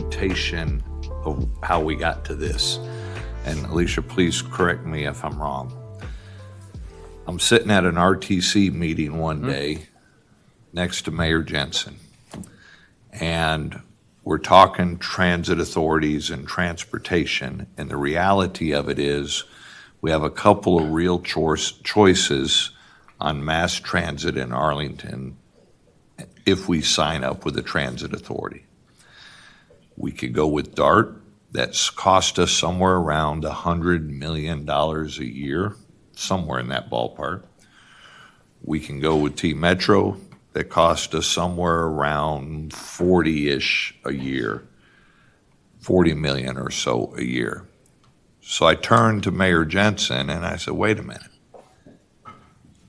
reputation of how we got to this. And Alicia, please correct me if I'm wrong. I'm sitting at an RTC meeting one day next to Mayor Jensen, and we're talking transit authorities and transportation, and the reality of it is we have a couple of real choices on mass transit in Arlington if we sign up with a transit authority. We could go with DART. That's cost us somewhere around $100 million a year, somewhere in that ballpark. We can go with T-Metro. That cost us somewhere around 40-ish a year, 40 million or so a year. So I turned to Mayor Jensen and I said, wait a minute.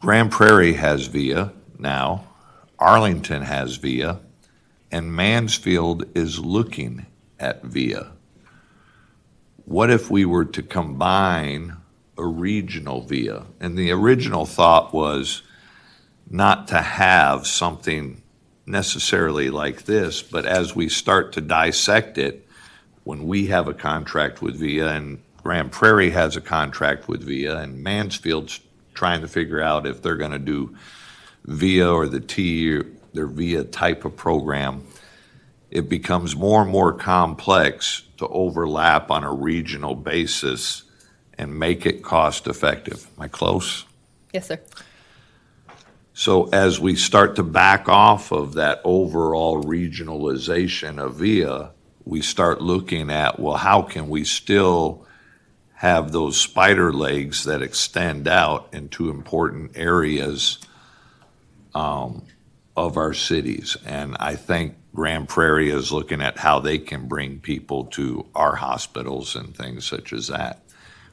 Grand Prairie has VIA now, Arlington has VIA, and Mansfield is looking at VIA. What if we were to combine a regional VIA? And the original thought was not to have something necessarily like this, but as we start to dissect it, when we have a contract with VIA and Grand Prairie has a contract with VIA and Mansfield's trying to figure out if they're going to do VIA or the T or their VIA type of program, it becomes more and more complex to overlap on a regional basis and make it cost effective. Am I close? Yes, sir. So as we start to back off of that overall regionalization of VIA, we start looking at, well, how can we still have those spider legs that extend out into important areas of our cities? And I think Grand Prairie is looking at how they can bring people to our hospitals and things such as that.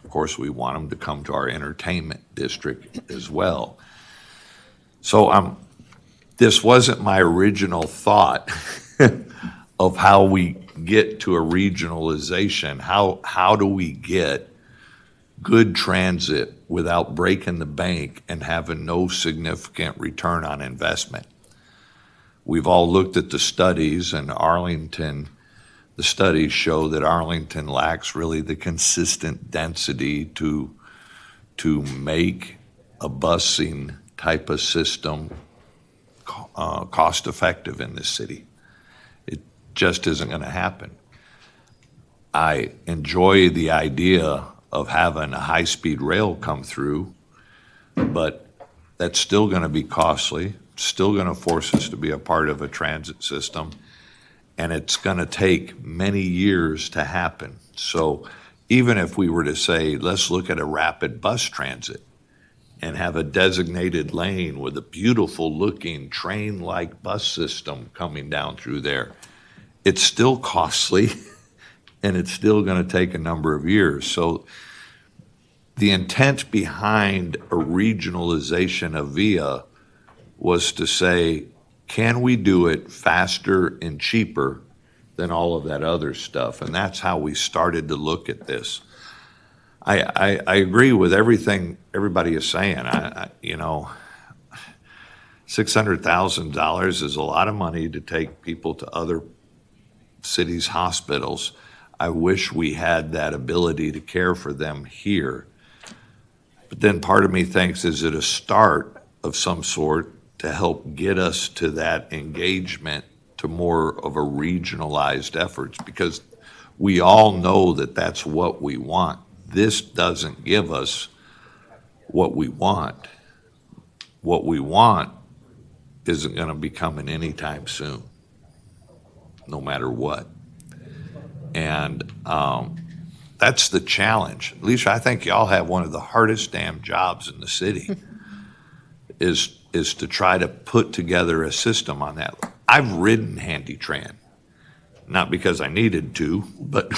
Of course, we want them to come to our entertainment district as well. So this wasn't my original thought of how we get to a regionalization. How do we get good transit without breaking the bank and having no significant return on investment? We've all looked at the studies, and Arlington, the studies show that Arlington lacks really the consistent density to make a busing type of system cost effective in this city. It just isn't going to happen. I enjoy the idea of having a high-speed rail come through, but that's still going to be costly, still going to force us to be a part of a transit system, and it's going to take many years to happen. So even if we were to say, let's look at a rapid bus transit and have a designated lane with a beautiful looking train-like bus system coming down through there, it's still costly and it's still going to take a number of years. So the intent behind a regionalization of VIA was to say, can we do it faster and cheaper than all of that other stuff? And that's how we started to look at this. I agree with everything everybody is saying. $600,000 is a lot of money to take people to other cities' hospitals. I wish we had that ability to care for them here. But then part of me thinks, is it a start of some sort to help get us to that engagement to more of a regionalized efforts? Because we all know that that's what we want. This doesn't give us what we want. What we want isn't going to be coming anytime soon, no matter what. And that's the challenge. Alicia, I think y'all have one of the hardest damn jobs in the city is to try to put together a system on that. I've ridden HandyTran, not because I needed to, but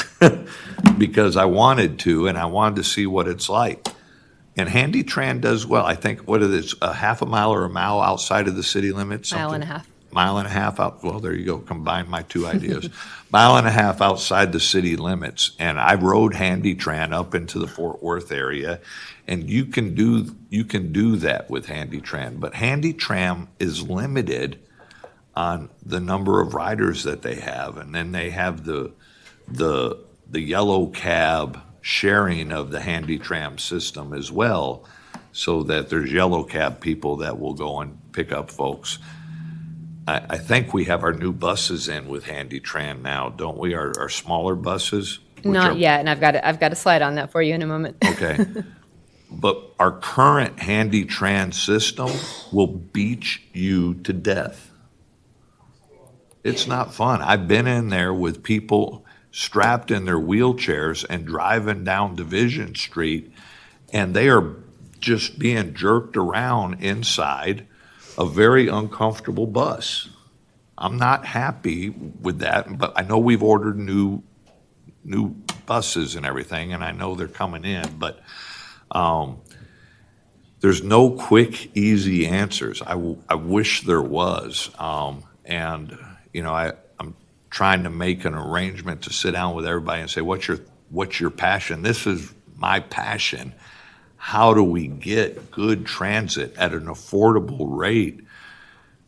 because I wanted to, and I wanted to see what it's like. And HandyTran does well. I think, what is it, a half a mile or a mile outside of the city limits? Mile and a half. Mile and a half out. Well, there you go. Combine my two ideas. Mile and a half outside the city limits. And I rode HandyTran up into the Fort Worth area, and you can do that with HandyTran. But HandyTran is limited on the number of riders that they have. And then they have the yellow cab sharing of the handy tram system as well, so that there's yellow cab people that will go and pick up folks. I think we have our new buses in with handy tram now, don't we? Our smaller buses? Not yet, and I've got a slide on that for you in a moment. Okay. But our current handy tram system will beat you to death. It's not fun. I've been in there with people strapped in their wheelchairs and driving down Division Street, and they are just being jerked around inside a very uncomfortable bus. I'm not happy with that, but I know we've ordered new buses and everything, and I know they're coming in, but there's no quick, easy answers. I wish there was. And, you know, I'm trying to make an arrangement to sit down with everybody and say, what's your passion? This is my passion. How do we get good transit at an affordable rate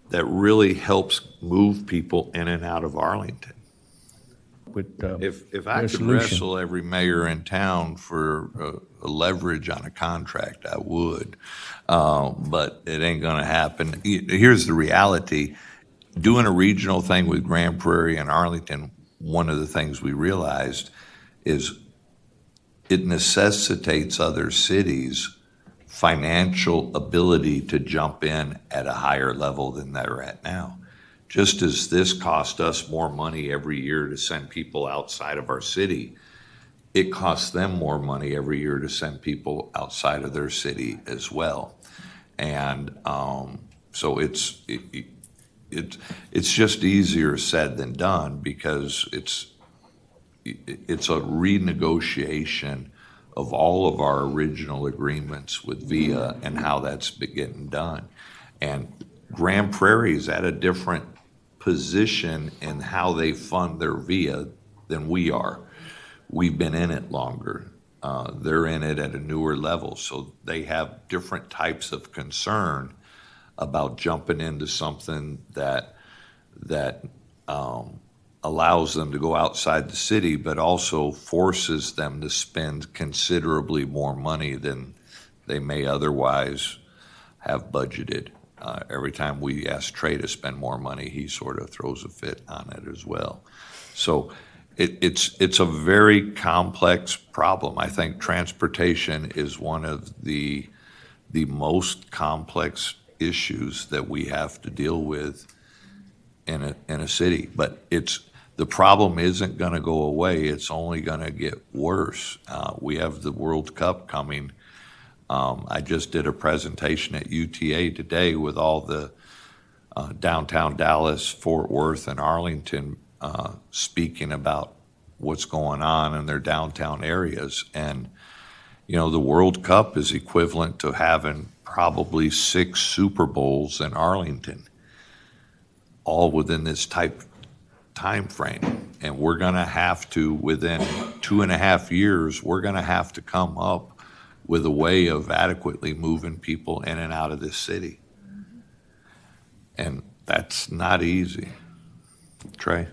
that really helps move people in and out of Arlington? If I could wrestle every mayor in town for a leverage on a contract, I would. But it ain't going to happen. Here's the reality. Doing a regional thing with Grand Prairie and Arlington, one of the things we realized is it necessitates other cities' financial ability to jump in at a higher level than they're at now. Just as this cost us more money every year to send people outside of our city, it costs them more money every year to send people outside of their city as well. And so it's just easier said than done, because it's a renegotiation of all of our original agreements with VIA and how that's been getting done. And Grand Prairie is at a different position in how they fund their VIA than we are. We've been in it longer. They're in it at a newer level, so they have different types of concern about jumping into something that allows them to go outside the city, but also forces them to spend considerably more money than they may otherwise have budgeted. Every time we ask Trey to spend more money, he sort of throws a fit on it as well. So it's a very complex problem. I think transportation is one of the most complex issues that we have to deal with in a city. But the problem isn't going to go away. It's only going to get worse. We have the World Cup coming. I just did a presentation at UTA today with all the downtown Dallas, Fort Worth, and Arlington speaking about what's going on in their downtown areas. And, you know, the World Cup is equivalent to having probably 6 Super Bowls in Arlington, all within this time frame. And we're going to have to, within 2.5 years, we're going to have to come up with a way of adequately moving people in and out of this city. And that's not easy. Trey?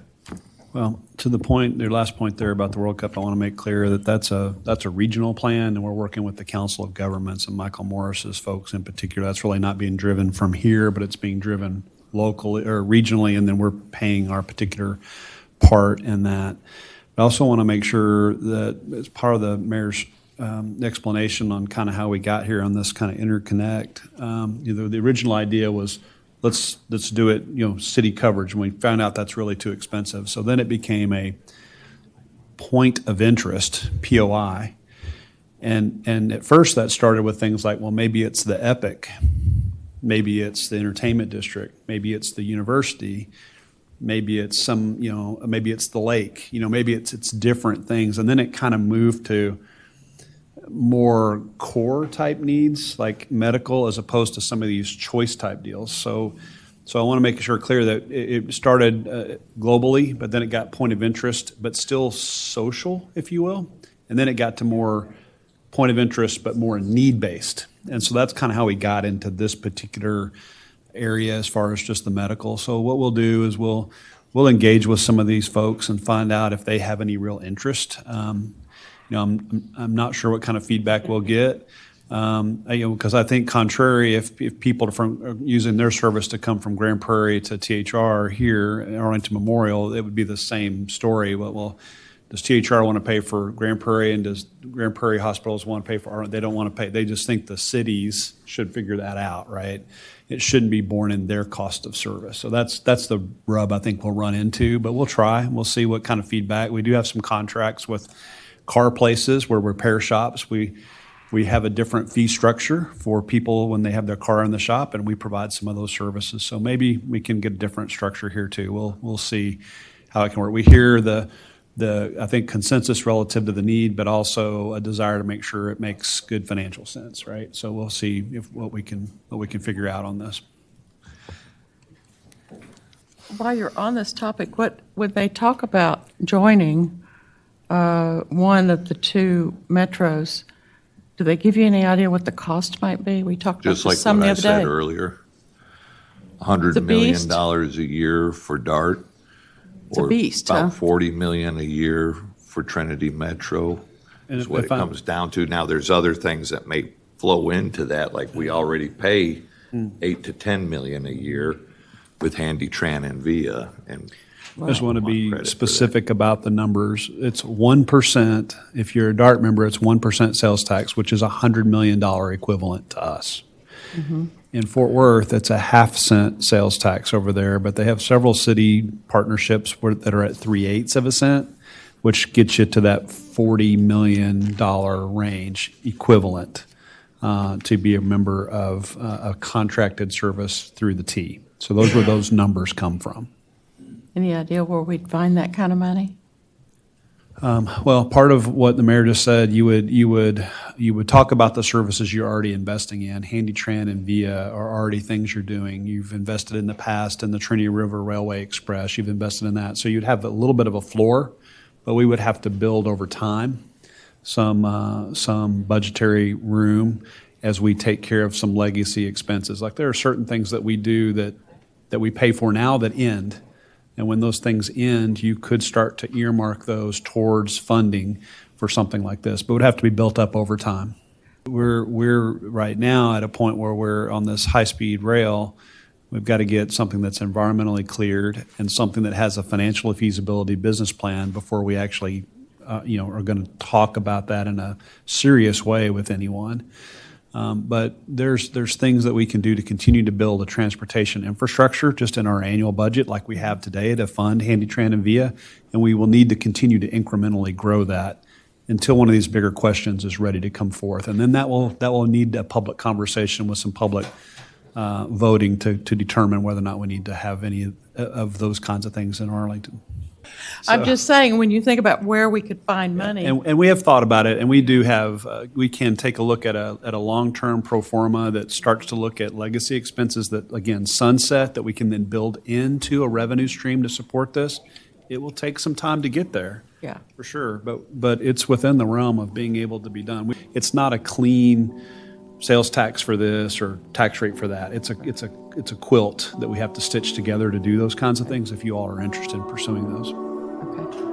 Well, to the point, your last point there about the World Cup, I want to make clear that that's a regional plan, and we're working with the Council of Governments and Michael Morris's folks in particular. That's really not being driven from here, but it's being driven locally or regionally, and then we're paying our particular part in that. I also want to make sure that as part of the mayor's explanation on kind of how we got here on this kind of interconnect, the original idea was let's do it, city coverage, and we found out that's really too expensive. So then it became a point of interest, POI, and at first that started with things like, well, maybe it's the Epic, maybe it's the entertainment district, maybe it's the university, maybe it's maybe it's the lake, maybe it's different things, and then it kind of moved to more core type needs like medical, as opposed to some of these choice type deals. So I want to make sure clear that it started globally, but then it got point of interest, but still social, if you will. And then it got to more point of interest, but more need based. And so that's kind of how we got into this particular area as far as just the medical. So what we'll do is we'll engage with some of these folks and find out if they have any real interest. I'm not sure what kind of feedback we'll get. Because I think contrary, if people are using their service to come from Grand Prairie to THR here at Arlington Memorial, it would be the same story. Well, does THR want to pay for Grand Prairie, and does Grand Prairie hospitals want to pay for Arlington? They don't want to pay. They just think the cities should figure that out, right? It shouldn't be borne in their cost of service. So that's the rub I think we'll run into, but we'll try. We'll see what kind of feedback. We do have some contracts with car places where repair shops. We have a different fee structure for people when they have their car in the shop, and we provide some of those services. So maybe we can get a different structure here too. We'll see how it can work. We hear the I think consensus relative to the need, but also a desire to make sure it makes good financial sense, right? So we'll see what we can figure out on this. While you're on this topic, what would they talk about joining one of the two metros? Do they give you any idea what the cost might be? We talked about Just like some what the I other said day. earlier, It's a $100 million beast. a year for DART. a beast, huh? About $40 million a year for Trinity Metro And is what it if I'm- comes down to. Now, there's other things that may flow into that, like we already pay $8 to $10 million a year with HandyTran and Via. And I just want to be credit for that. specific about the numbers. It's 1%. If you're a DART member, it's 1% sales tax, which is $100 million equivalent to us. In Fort Worth, it's a half-cent sales tax over there, but they have several city partnerships that are at 3/8 of a cent, which gets you to that $40 million range equivalent to be a member of a contracted service through the T. So those where those numbers come from. Any idea where we'd find that kind of money? Well, part of what the mayor just said, you would talk about the services you're already investing in. HandyTran and Via are already things you're doing. You've invested in the past in the Trinity River Railway Express. You've invested in that. So you'd have a little bit of a floor, but we would have to build over time some budgetary room as we take care of some legacy expenses. Like there are certain things that we do that we pay for now that end. And when those things end, you could start to earmark those towards funding for something like this, but it would have to be built up over time. We're right now at a point where we're on this high-speed rail. We've got to get something that's environmentally cleared and something that has a financial feasibility business plan before we actually, are going to talk about that in a serious way with anyone. But there's things that we can do to continue to build a transportation infrastructure just in our annual budget like we have today to fund HandyTran and Via, and we will need to continue to incrementally grow that until one of these bigger questions is ready to come forth. And then that will need a public conversation with some public voting to determine whether or not we need to have any of those kinds of things in Arlington. I'm just saying, when you think about where we could find money. And we have thought about it, and we do have, we can take a look at a long-term pro forma that starts to look at legacy expenses that, again, sunset, that we can then build into a revenue stream to support this. It will take some time to get there. Yeah. For sure, but it's within the realm of being able to be done. It's not a clean sales tax for this or tax rate for that. It's a quilt that we have to stitch together to do those kinds of things if you all are interested in pursuing those. Okay.